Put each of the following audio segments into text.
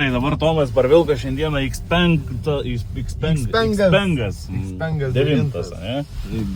Tai dabar Tomas Barvilka šiandieną Xpengas 9, ne?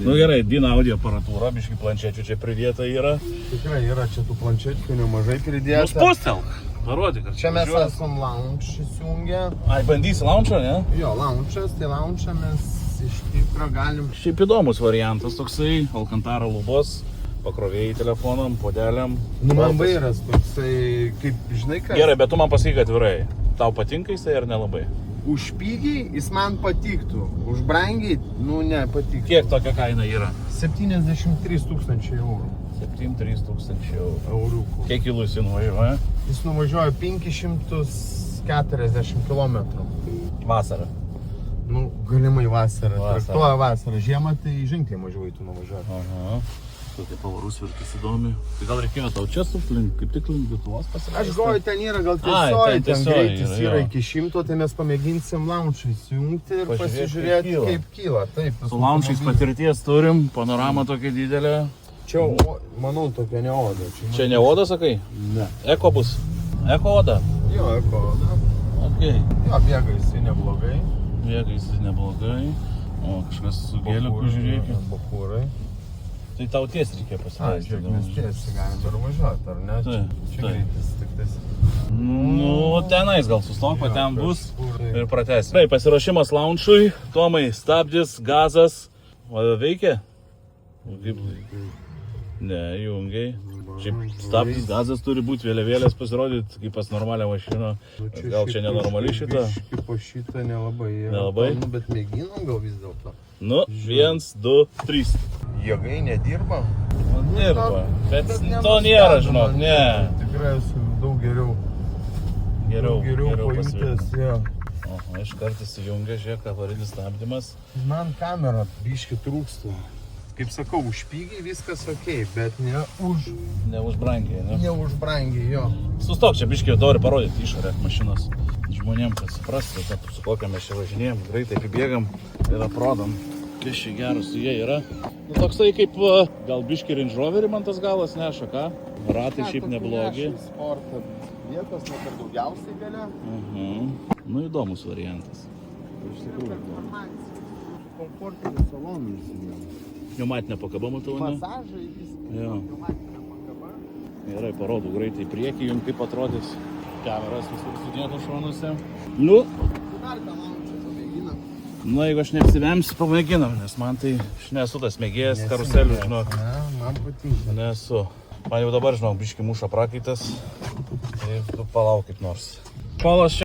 Nu gerai, Dina audio aparatūra, biškai planšečių čia pridėta yra. Tikrai yra čia tų planšečių nemažai pridėta. Spustelk, parodyk, ar čia mes esam launch įsijungę. Ai, bandysi launchą, ne? Jo, launchas, tai launchą mes iš tikro galim. Šiaip įdomus variantas toksai, Alcantara lubos, pakrovėjai telefonam, podeliam. Nu, man vairas toksai, kaip, žinai kas? Gerai, bet tu man pasakyk atvirai, tau patinka jisai ar nelabai? Už pigiai jis man patiktų, už brangiai, nu ne, patiktų. Kiek tokia kaina yra? 73 000 eurų. 73 000 Euriukų. Kiek kilų jis nuvažiuoja? Jis nuvažiuoja 540 km. Vasarą. Nu, galimai vasarą. Vasarą. Traktuoja vasarą. Žiemą tai ženkliai mažiau tu nuvažiuoja. Aha. Tai pavarus virtus įdomi. Tai gal reikėjo tau čia suplink, kaip tik link Lietuvos pasileisti? Aš galvoju, ten yra gal tiesioji, ten greitis yra iki 100, tai mes pamėginsim launchą įsijungti ir pasižiūrėti, kaip kyla. Taip, su launchais patirties turim, panorama tokia didelė. Čia, manau, tokia ne oda. Čia ne oda, sakai? Ne. Eko bus? Eko oda? Jo, eko oda. Okay. Jo, bėga jisai neblogai. Bėga jisai neblogai. O, kažkas su gėliuku žiūrėkit. Bachūrai. Tai tau ties reikia pasileisti. Žiūrėk, mes tiesiai galim dar važiuoti, ar ne? Čia greitis tik tais. Nu, tenais gal sustok, o ten bus ir pratęsim. Tai, pasiruošimas launchui. Tomai, stabdis, gazas. O veikia? Kaip? Ne, jungiai. Šiaip stabdis, gazas turi būti, vėliavėlės pasirodyti, kaip pas normalią mašiną. Gal čia nenormali šita? Kaip po šitą nelabai. Nelabai? Bet mėginom gal vis dėlto. Nu, 1, 2, 3. Jėgai nedirba? Dirba, bet to nėra, žinok, ne. Tikrai esu daug geriau. Geriau pajutęs, jo. Oho, iš karto įsijungia, žiūrėk, avarinis stabdymas. Man kamera biški trūksta. Kaip sakau, už pigiai viskas okei, bet ne už... Ne už brangiai, ne? Ne už brangiai, jo. Sustok, čia biškiai noriu parodyti išorę mašinos žmonėm, kad suprastų, kad su kokią mes čia važinėjom, greitai apibėgam ir aprodom. Kas čia geras su jie yra. Nu, toksai kaip gal biški Range Roverį man tas galas neša, ką? Ratai šiaip neblogi. Sportą vietos, net ir daugiausiai gale. Nu, įdomus variantas. Iš tikrųjų. Komfortinis salonas. Pneumatinė pakaba, matau, ne? Masažai viskas. Jo. Pneumatinė pakaba. Gerai, parodau greitai į priekį, jums kaip atrodys. Kameras visur sudėtos šonuose. Nu. Dar tą launchą pamėginam. Nu, jeigu aš neapsivemsiu, pamėginam, nes man tai, aš nesu tas mėgėjas karuselių, žinok. Ne, man patinka. Nesu. Man jau dabar, žinok, biški muša prakaitas. Tai tu palaukit nors. Polas čia.